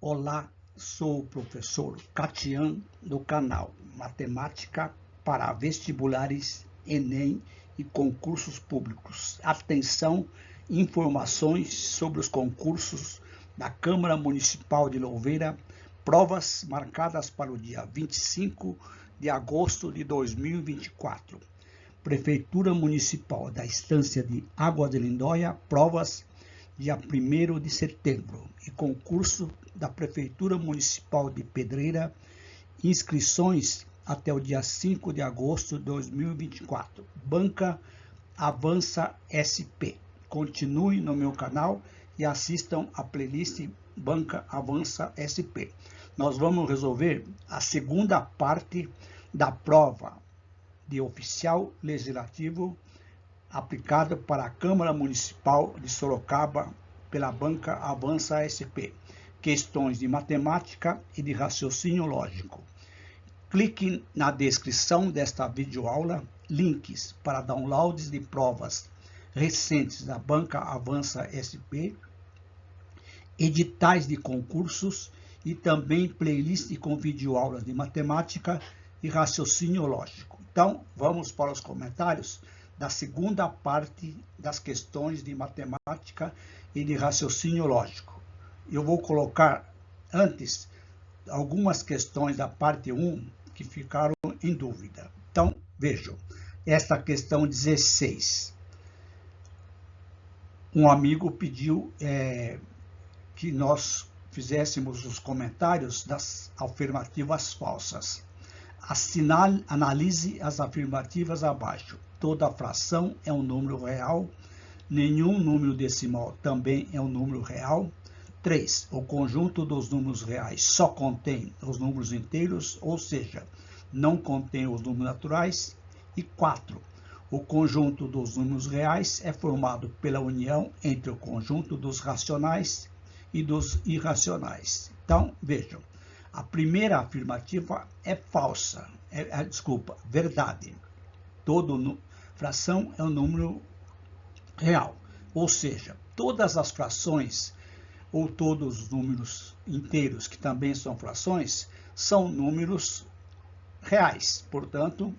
Olá, sou o professor Catian do canal Matemática para Vestibulares, Enem e Concursos Públicos. Atenção, informações sobre os concursos da Câmara Municipal de Louveira, provas marcadas para o dia 25 de agosto de 2024. Prefeitura Municipal da Estância de Água de Lindóia, provas dia 1º de setembro, e concurso da Prefeitura Municipal de Pedreira, inscrições até o dia 5 de agosto de 2024. Banca Avança SP. Continue no meu canal e assistam a playlist Banca Avança SP. Nós vamos resolver a segunda parte da prova de oficial legislativo aplicado para a Câmara Municipal de Sorocaba pela Banca Avança SP. Questões de matemática e de raciocínio lógico. Clique na descrição desta videoaula, links para downloads de provas recentes da Banca Avança SP, editais de concursos e também playlist com videoaulas de matemática e raciocínio lógico. Então, vamos para os comentários da segunda parte das questões de matemática e de raciocínio lógico. Eu vou colocar antes algumas questões da parte 1 que ficaram em dúvida. Então, vejam, esta questão 16. Um amigo pediu que nós fizéssemos os comentários das afirmativas falsas. Analise as afirmativas abaixo. Toda fração é um número real. Nenhum número decimal também é um número real. 3. O conjunto dos números reais só contém os números inteiros, ou seja, não contém os números naturais. E 4. O conjunto dos números reais é formado pela união entre o conjunto dos racionais e dos irracionais. Então, vejam, a primeira afirmativa é falsa, verdade. Toda fração é um número real, ou seja, todas as frações ou todos os números inteiros que também são frações são números reais. Portanto,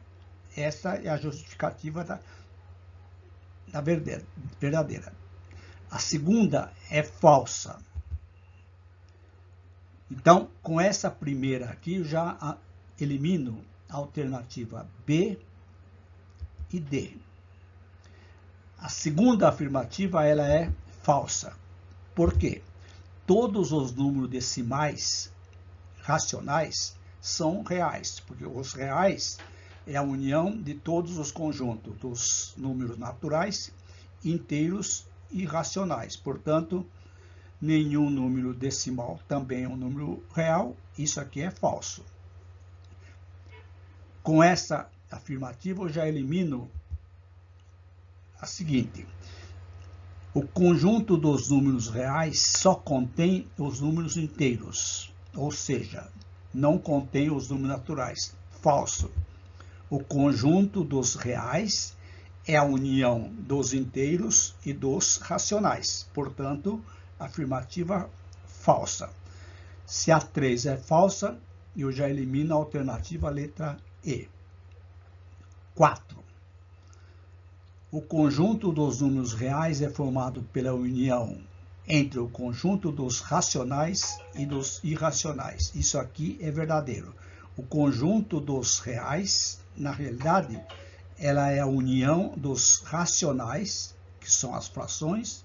essa é a justificativa da verdadeira. A segunda é falsa. Então, com essa primeira aqui, eu já elimino a alternativa B e D. A segunda afirmativa, ela é falsa. Por quê? Todos os números decimais racionais são reais, porque os reais é a união de todos os conjuntos dos números naturais, inteiros e racionais. Portanto, nenhum número decimal também é um número real. Isso aqui é falso. Com essa afirmativa, eu já elimino a seguinte. O conjunto dos números reais só contém os números inteiros, ou seja, não contém os números naturais. Falso. O conjunto dos reais é a união dos inteiros e dos racionais. Portanto, afirmativa falsa. Se a 3 é falsa, eu já elimino a alternativa letra E. 4. O conjunto dos números reais é formado pela união entre o conjunto dos racionais e dos irracionais. Isso aqui é verdadeiro. O conjunto dos reais, na realidade, ela é a união dos racionais, que são as frações,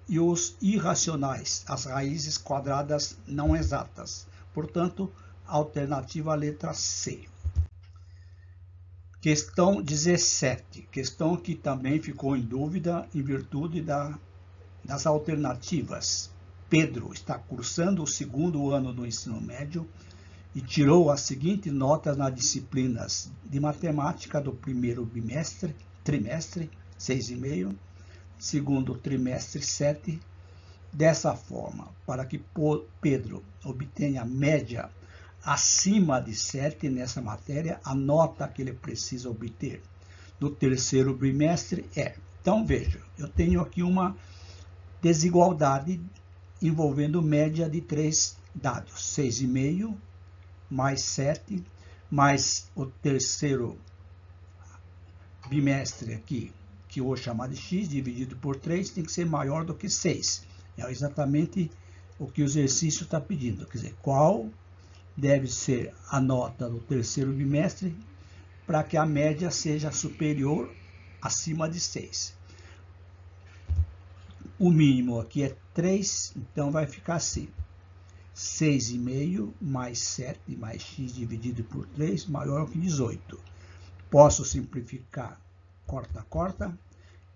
e os irracionais, as raízes quadradas não exatas. Portanto, alternativa letra C. Questão 17, questão que também ficou em dúvida em virtude das alternativas. Pedro está cursando o 2º ano do ensino médio e tirou as seguintes notas nas disciplinas de matemática do primeiro trimestre, 6,5, segundo trimestre, 7. Dessa forma, para que Pedro obtenha média acima de 7 nessa matéria, a nota que ele precisa obter no terceiro bimestre é. Então, veja, eu tenho aqui uma desigualdade envolvendo média de 3 dados 6,5 mais 7, mais o terceiro bimestre aqui, que eu vou chamar de x, dividido por 3, tem que ser maior do que 6. É exatamente o que o exercício está pedindo. Quer dizer, qual deve ser a nota do terceiro bimestre para que a média seja superior acima de 6. O mínimo aqui é 3, então vai ficar assim. 6,5 mais 7 mais x dividido por 3 maior que 18. Posso simplificar, corta, corta.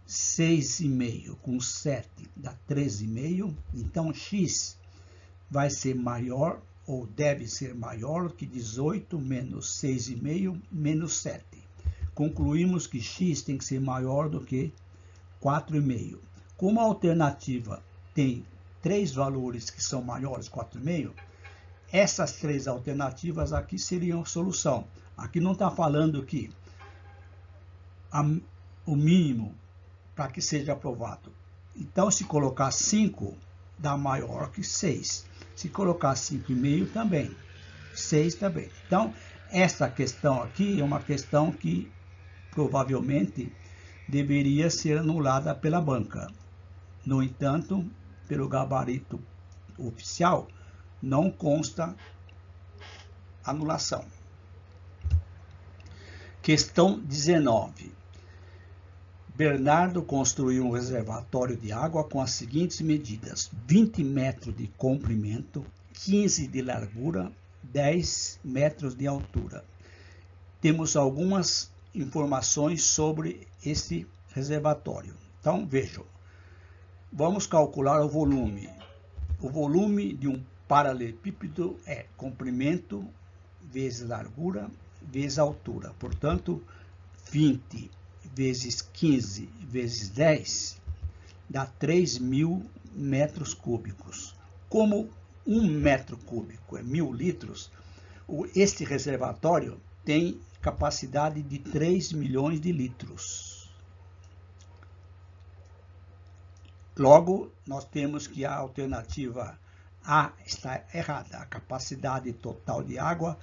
6,5 com 7 dá 13,5. Então, x vai ser maior, ou deve ser maior que 18 menos 6,5 menos 7. Concluímos que x tem que ser maior do que 4,5. Como a alternativa tem 3 valores que são maiores que 4,5, essas 3 alternativas aqui seriam a solução. Aqui não está falando que o mínimo para que seja aprovado. Então, se colocar 5, dá maior que 6. Se colocar 5,5 também. 6 também. Então, essa questão aqui é uma questão que provavelmente deveria ser anulada pela banca. No entanto, pelo gabarito oficial, não consta anulação. Questão 19. Bernardo construiu um reservatório de água com as seguintes medidas: 20 metros de comprimento, 15 de largura, 10 metros de altura. Temos algumas informações sobre esse reservatório. Então, vejam. Vamos calcular o volume. O volume de um paralelepípedo é comprimento vezes largura vezes altura. Portanto, 20 vezes 15 vezes 10 dá 3.000 metros cúbicos. Como 1 metro cúbico é 1.000 litros, este reservatório tem capacidade de 3 milhões de litros. Logo, nós temos que a alternativa A está errada. A capacidade total de água,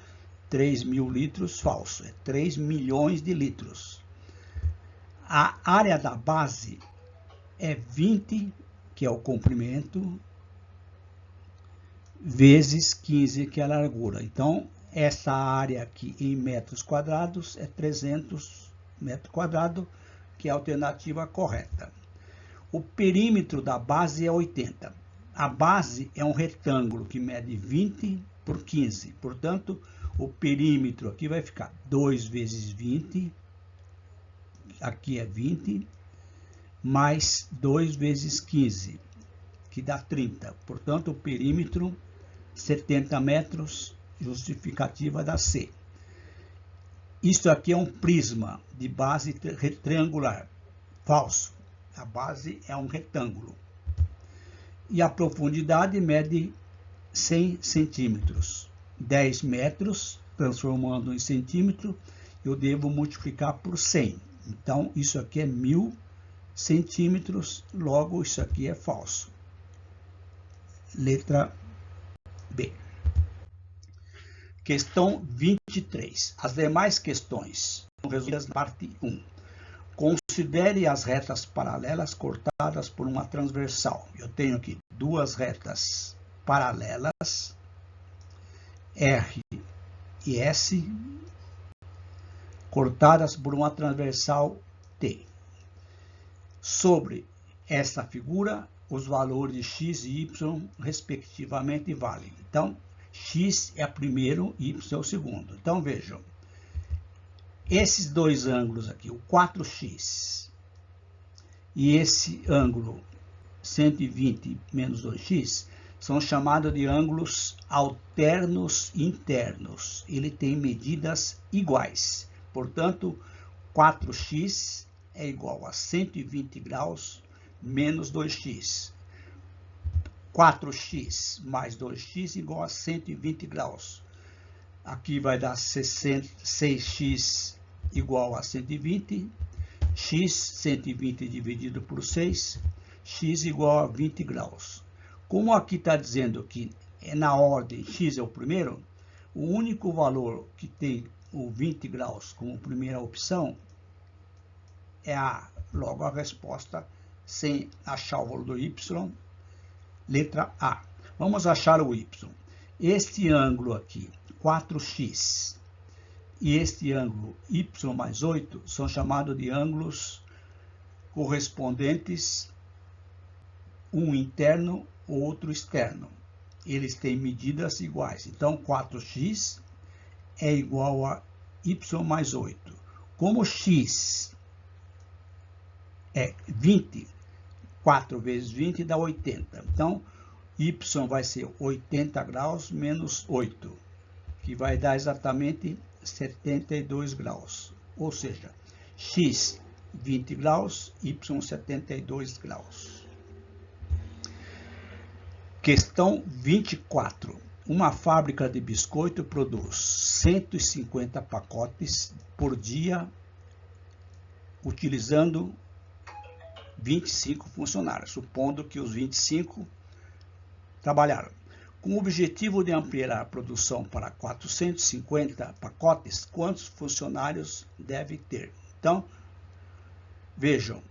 3.000 litros, falso. É 3 milhões de litros. A área da base é 20, que é o comprimento, vezes 15, que é a largura. Então, essa área aqui em metros quadrados é 300 metros quadrados, que é a alternativa correta. O perímetro da base é 80. A base é um retângulo que mede 20 por 15. Portanto, o perímetro aqui vai ficar 2 vezes 20, aqui é 20, mais 2 vezes 15, que dá 30. Portanto, o perímetro, 70 metros, justificativa da C. Isso aqui é um prisma de base triangular. Falso. A base é um retângulo. E a profundidade mede 100 centímetros. 10 metros, transformando em centímetro, eu devo multiplicar por 100. Então, isso aqui é 1.000 centímetros, logo isso aqui é falso. Letra B. Questão 23. As demais questões são resolvidas na parte 1. Considere as retas paralelas cortadas por uma transversal. Eu tenho aqui duas retas paralelas, R e S, cortadas por uma transversal T. Sobre esta figura, os valores de x e y, respectivamente, valem. Então, x é o primeiro, y é o segundo. Então, vejam. Esses dois ângulos aqui, o 4x e esse ângulo 120 menos 2x, são chamados de ângulos alternos internos. Ele tem medidas iguais. Portanto, 4x é igual a 120 graus menos 2x. 4x mais 2x igual a 120 graus. Aqui vai dar 6x igual a 120. X, 120 dividido por 6. X igual a 20 graus. Como aqui está dizendo que na ordem x é o primeiro, o único valor que tem o 20 graus como primeira opção é A. Logo, a resposta, sem achar o valor do y, letra A. Vamos achar o y. Este ângulo aqui, 4x, e este ângulo y mais 8 são chamados de ângulos correspondentes, um interno, outro externo. Eles têm medidas iguais. Então, 4x é igual a y mais 8. Como x é 20, 4 vezes 20 dá 80. Então, y vai ser 80 graus menos 8, que vai dar exatamente 72 graus. Ou seja, x 20 graus, y 72 graus. Questão 24. Uma fábrica de biscoito produz 150 pacotes por dia, utilizando 25 funcionários, supondo que os 25 trabalharam. Com o objetivo de ampliar a produção para 450 pacotes, quantos funcionários deve ter? Então, vejam,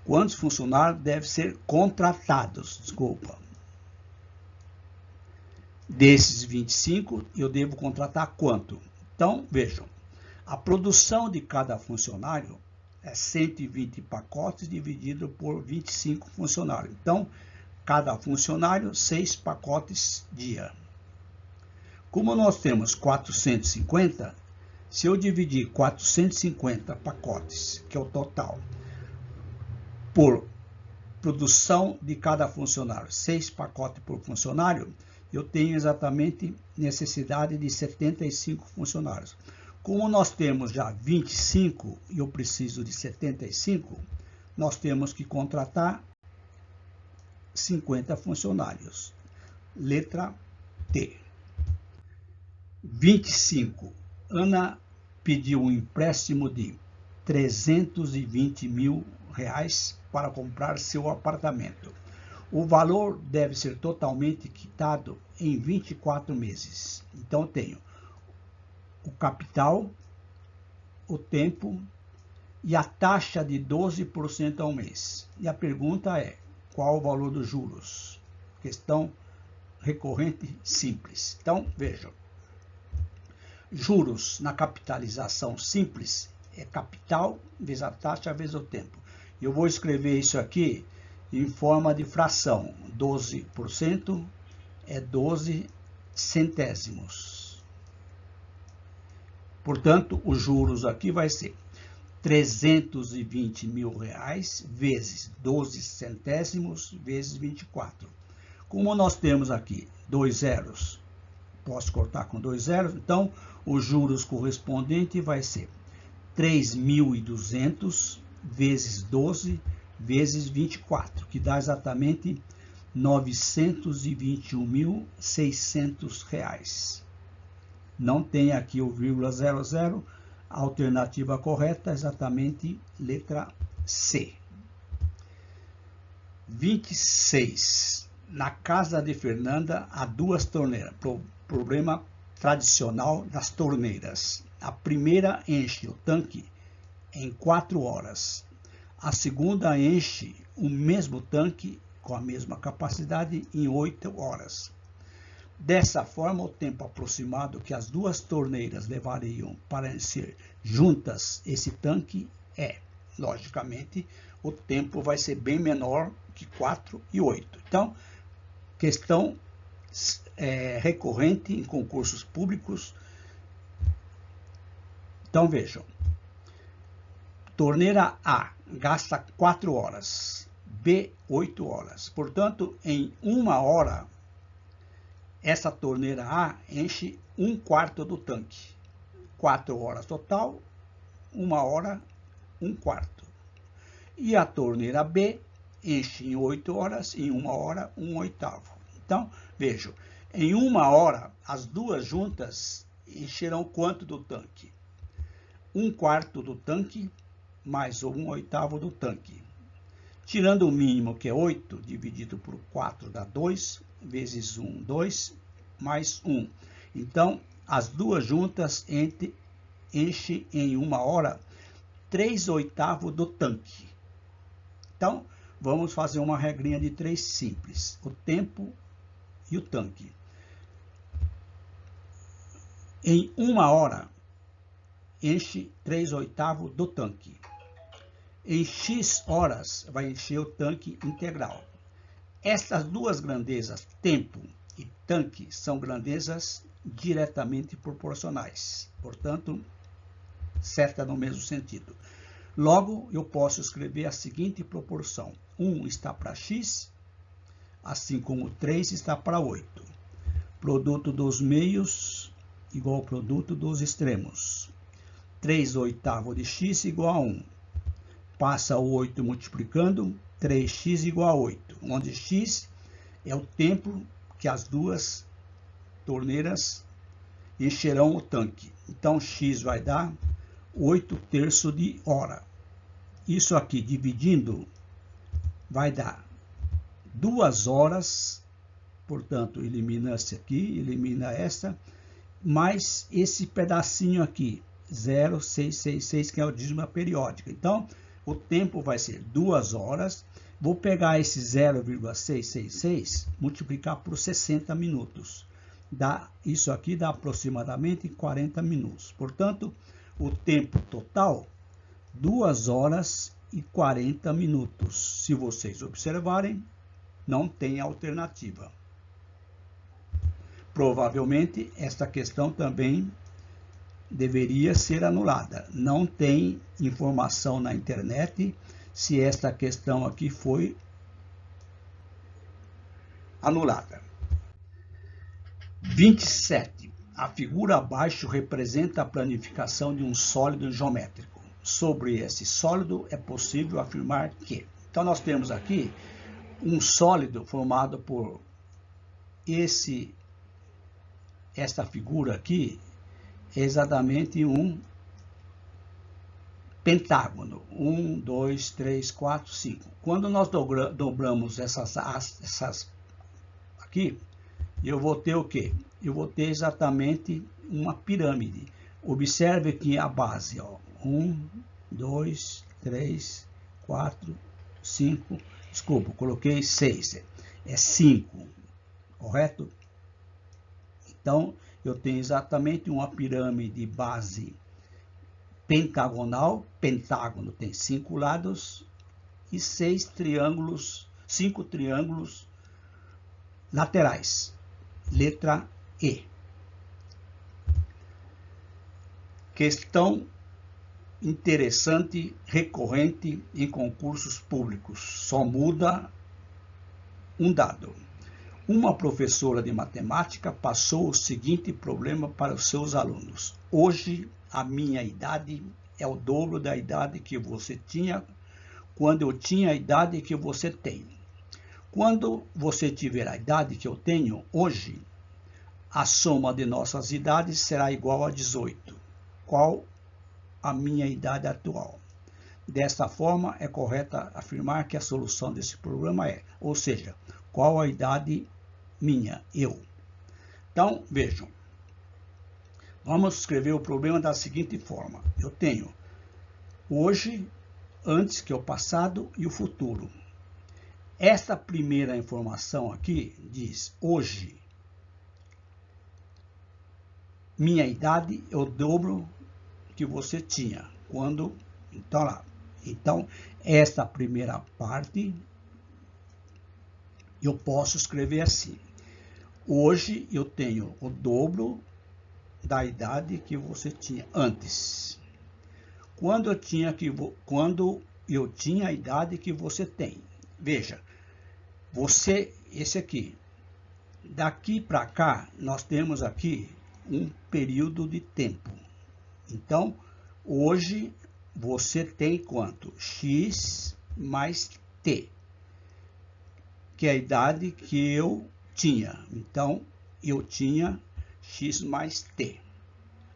quantos funcionários devem ser contratados, Desses 25, eu devo contratar quanto? Então, vejam, a produção de cada funcionário é 120 pacotes dividido por 25 funcionários. Então, cada funcionário, 6 pacotes dia. Como nós temos 450, se eu dividir 450 pacotes, que é o total, por produção de cada funcionário, 6 pacotes por funcionário, eu tenho exatamente necessidade de 75 funcionários. Como nós temos já 25 e eu preciso de 75, nós temos que contratar 50 funcionários. Letra T. 25. Ana pediu um empréstimo de 320 mil reais para comprar seu apartamento. O valor deve ser totalmente quitado em 24 meses. Então, eu tenho o capital, o tempo e a taxa de 12% ao mês. E a pergunta é, qual o valor dos juros? Questão recorrente simples. Então, vejam. Juros na capitalização simples é capital vezes a taxa vezes o tempo. Eu vou escrever isso aqui em forma de fração. 12% é 12 centésimos. Portanto, os juros aqui vai ser 320 mil reais vezes 12 centésimos vezes 24. Como nós temos aqui 2 zeros, posso cortar com 2 zeros, então os juros correspondente vai ser 3.200 vezes 12 vezes 24, que dá exatamente R$ 921.600. Não tem aqui o vírgula 00, a alternativa correta é exatamente letra C. 26. Na casa de Fernanda há 2 torneiras. Problema tradicional das torneiras. A primeira enche o tanque em 4 horas. A segunda enche o mesmo tanque com a mesma capacidade em 8 horas. Dessa forma, o tempo aproximado que as 2 torneiras levariam para encher juntas esse tanque é, logicamente, o tempo vai ser bem menor que 4 e 8. Então, questão recorrente em concursos públicos. Então, vejam. Torneira A gasta 4 horas, B 8 horas. Portanto, em 1 hora, essa torneira A enche 1/4 do tanque. 4 horas total, 1 hora, 1/4. E a torneira B enche em 8 horas, em 1 hora, 1/8. Então, vejam, em 1 hora, as 2 juntas encherão quanto do tanque? 1/4 do tanque mais o 1/8 do tanque. Tirando o mínimo, que é 8, dividido por 4 dá 2, vezes 1, 2, mais 1. Então, as duas juntas enchem em 1 hora 3/8 do tanque. Então, vamos fazer uma regrinha de 3 simples. O tempo e o tanque. Em 1 hora, enche 3/8 do tanque. Em X horas, vai encher o tanque integral. Estas duas grandezas, tempo e tanque, são grandezas diretamente proporcionais. Portanto, certa no mesmo sentido. Logo, eu posso escrever a seguinte proporção. 1 está para X, assim como 3 está para 8. Produto dos meios igual ao produto dos extremos. 3/8 de X igual a 1. Passa o 8 multiplicando, 3x igual a 8, onde x é o tempo que as duas torneiras encherão o tanque. Então, x vai dar 8/3 de hora. Isso aqui, dividindo, vai dar 2 horas, portanto, elimina essa aqui, elimina essa, mais esse pedacinho aqui, 0,666, que é o dízima periódica. Então, o tempo vai ser 2 horas. Vou pegar esse 0,666, multiplicar por 60 minutos. Isso aqui dá aproximadamente 40 minutos. Portanto, o tempo total, 2 horas e 40 minutos. Se vocês observarem, não tem alternativa. Provavelmente, esta questão também deveria ser anulada. Não tem informação na internet se esta questão aqui foi anulada. 27. A figura abaixo representa a planificação de um sólido geométrico. Sobre esse sólido é possível afirmar que... Então, nós temos aqui um sólido formado por esta figura aqui, é exatamente um pentágono. 1, 2, 3, 4, 5. Quando nós dobramos essas aqui, eu vou ter o quê? Eu vou ter exatamente uma pirâmide. Observe que a base, ó, 1, 2, 3, 4, 5, desculpa, coloquei 6, é 5, correto? Então, eu tenho exatamente uma pirâmide base pentagonal. Pentágono tem 5 lados e 5 triângulos laterais. Letra E. Questão interessante, recorrente em concursos públicos. Só muda um dado. Uma professora de matemática passou o seguinte problema para os seus alunos. Hoje, a minha idade é o dobro da idade que você tinha quando eu tinha a idade que você tem. Quando você tiver a idade que eu tenho hoje, a soma de nossas idades será igual a 18. Qual a minha idade atual? Desta forma, é correto afirmar que a solução desse problema é, ou seja, qual a idade minha, eu. Então, vejam. Vamos escrever o problema da seguinte forma. Eu tenho hoje, antes, que é o passado, e o futuro. Esta primeira informação aqui diz hoje. Minha idade é o dobro que você tinha quando... Então, lá. Então, esta primeira parte eu posso escrever assim. Hoje eu tenho o dobro da idade que você tinha antes. Quando eu tinha a idade que você tem. Veja, esse aqui. Daqui para cá, nós temos aqui um período de tempo. Então, hoje você tem quanto? X mais T, que é a idade que eu tinha. Então, eu tinha X mais T.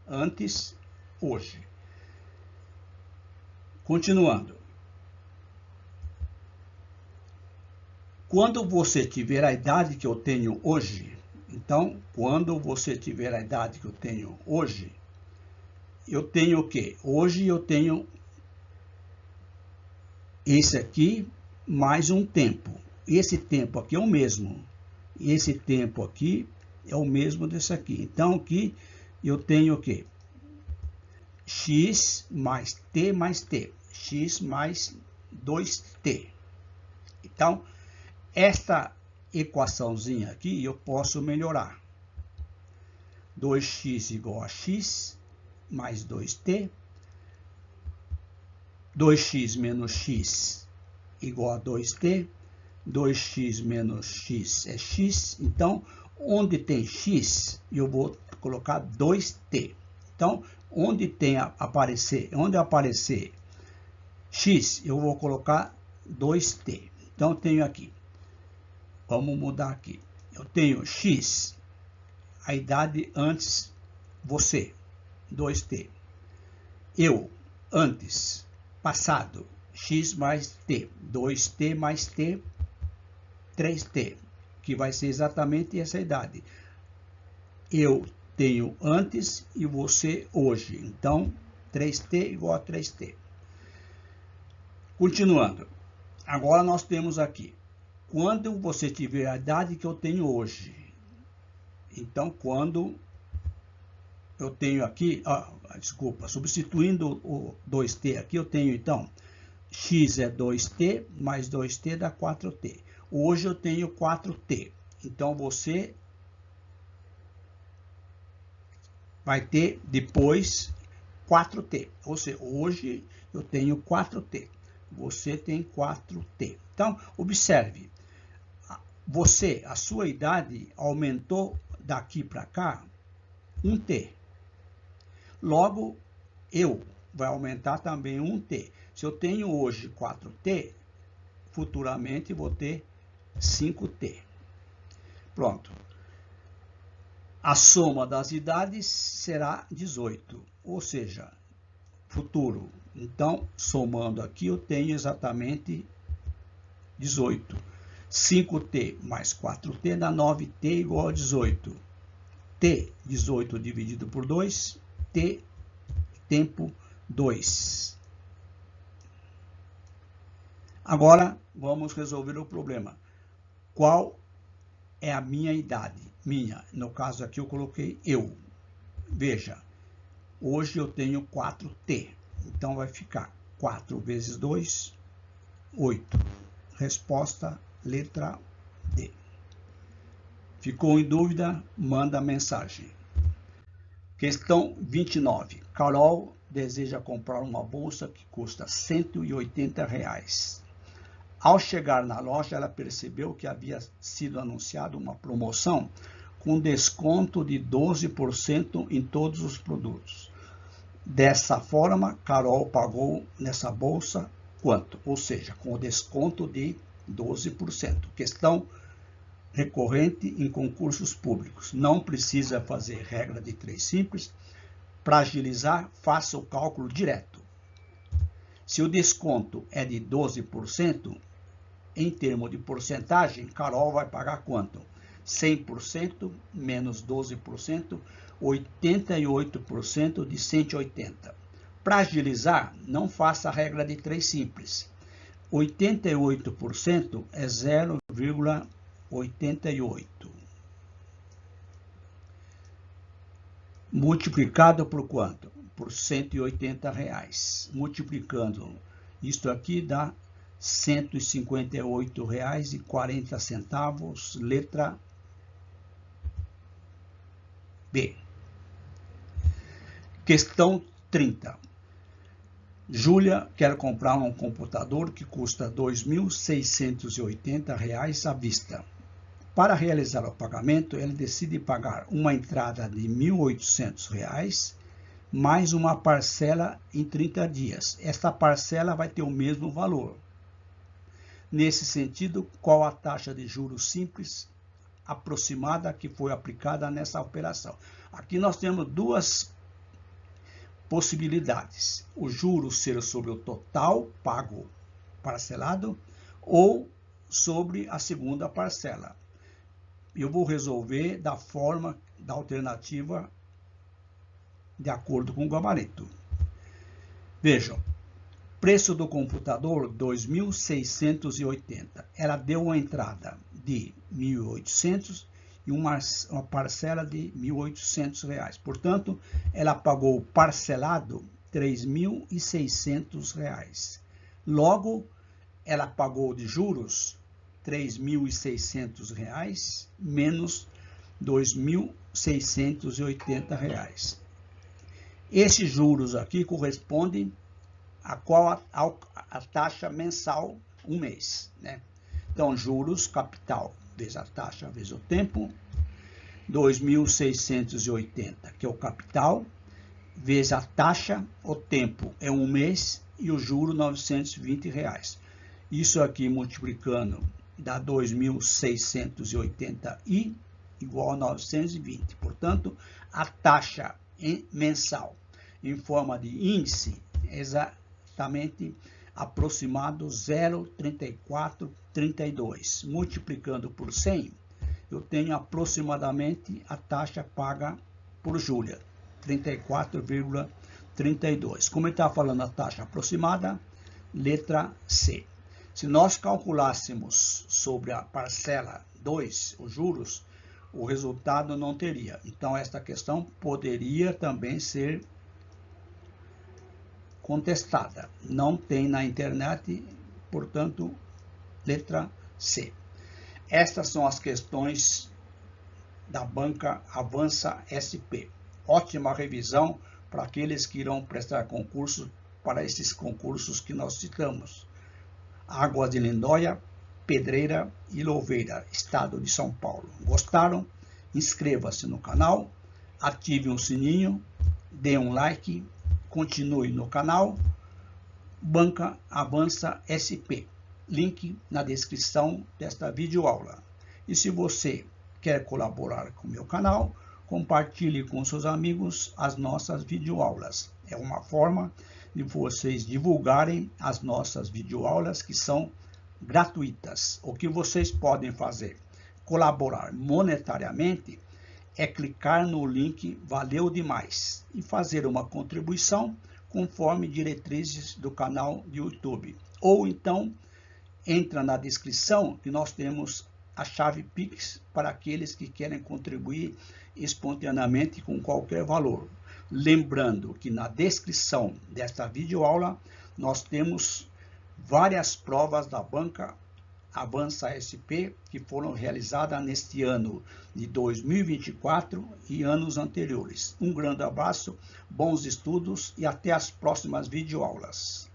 Antes, hoje. Continuando. Quando você tiver a idade que eu tenho hoje, então, quando você tiver a idade que eu tenho hoje, eu tenho o quê? Hoje eu tenho esse aqui mais um tempo. Esse tempo aqui é o mesmo. Esse tempo aqui é o mesmo desse aqui. Então, aqui eu tenho o quê? X mais T mais T. X mais 2T. Então, esta equaçãozinha aqui eu posso melhorar. 2x igual a x mais 2t. 2x menos x igual a 2t. 2x menos x é x. Então, onde tem x, eu vou colocar 2t. Então, onde aparecer x, eu vou colocar 2t. Então, eu tenho aqui. Vamos mudar aqui. Eu tenho x, a idade antes você, 2t. Eu, antes, passado, x mais t, 2t mais t, 3t, que vai ser exatamente essa idade. Eu tenho antes e você hoje. Então, 3t igual a 3t. Continuando. Agora nós temos aqui. Quando você tiver a idade que eu tenho hoje. Então, quando eu tenho aqui, substituindo o 2t aqui, eu tenho então, x é 2t, mais 2t dá 4t. Hoje eu tenho 4t. Então, você vai ter depois 4t. Ou seja, hoje eu tenho 4t. Você tem 4t. Então, observe. A sua idade aumentou daqui para cá 1t. Logo, vai aumentar também 1t. Se eu tenho hoje 4t, futuramente vou ter 5t. Pronto. A soma das idades será 18, ou seja, futuro. Então, somando aqui, eu tenho exatamente 18. 5t mais 4t dá 9t igual a 18. T, 18 dividido por 2, t, tempo 2. Agora, vamos resolver o problema. Qual é a minha idade? No caso aqui eu coloquei eu. Veja, hoje eu tenho 4t. Então, vai ficar 4 vezes 2, 8. Resposta, letra D. Ficou em dúvida? Manda mensagem. Questão 29. Carol deseja comprar uma bolsa que custa R$180. Ao chegar na loja, ela percebeu que havia sido anunciada uma promoção com desconto de 12% em todos os produtos. Dessa forma, Carol pagou nessa bolsa quanto? Ou seja, com o desconto de 12%. Questão recorrente em concursos públicos. Não precisa fazer regra de 3 simples. Para agilizar, faça o cálculo direto. Se o desconto é de 12%, em termos de porcentagem, Carol vai pagar quanto? 100% menos 12%, 88% de 180. Para agilizar, não faça a regra de 3 simples. 88% é 0,88. Multiplicado por quanto? Por R$180. Multiplicando isto aqui dá R$158,40. Letra B. Questão 30. Júlia quer comprar um computador que custa R$2.680 à vista. Para realizar o pagamento, ele decide pagar uma entrada de R$1.800 mais uma parcela em 30 dias. Esta parcela vai ter o mesmo valor. Nesse sentido, qual a taxa de juros simples aproximada que foi aplicada nessa operação? Aqui nós temos duas possibilidades. O juro ser sobre o total pago parcelado ou sobre a segunda parcela. Eu vou resolver da forma da alternativa de acordo com o gabarito. Vejam, preço do computador 2.680. Ela deu uma entrada de 1.800 e uma parcela de R$1.800. Portanto, ela pagou parcelado R$3.600. Logo, ela pagou de juros R$3.600 menos R$2.680. Esses juros aqui correspondem a taxa mensal um mês, né? Então, juros, capital, vezes a taxa, vezes o tempo, 2.680, que é o capital, vezes a taxa, o tempo é um mês e o juro R$920. Isso aqui multiplicando dá 2.680 igual a 920. Portanto, a taxa mensal em forma de índice é exatamente aproximado 0,3432. Multiplicando por 100, eu tenho aproximadamente a taxa paga por Júlia, 34,32. Como ele está falando a taxa aproximada, letra C. Se nós calculássemos sobre a parcela 2, os juros, o resultado não teria. Então, esta questão poderia também ser contestada. Não tem na internet, portanto, letra C. Estas são as questões da banca Avança SP. Ótima revisão para aqueles que irão prestar concurso para esses concursos que nós citamos. Águas de Lindóia, Pedreira e Louveira, Estado de São Paulo. Gostaram? Inscreva-se no canal, ative o sininho, dê um like, continue no canal. Banca Avança SP. Link na descrição desta videoaula. E se você quer colaborar com o meu canal, compartilhe com seus amigos as nossas videoaulas. É uma forma de vocês divulgarem as nossas videoaulas que são gratuitas. O que vocês podem fazer? Colaborar monetariamente é clicar no link Valeu Demais e fazer uma contribuição conforme diretrizes do canal de YouTube. Ou então, entra na descrição que nós temos a chave Pix para aqueles que querem contribuir espontaneamente com qualquer valor. Lembrando que na descrição desta videoaula nós temos várias provas da banca Avança SP que foram realizadas neste ano de 2024 e anos anteriores. Um grande abraço, bons estudos e até as próximas videoaulas.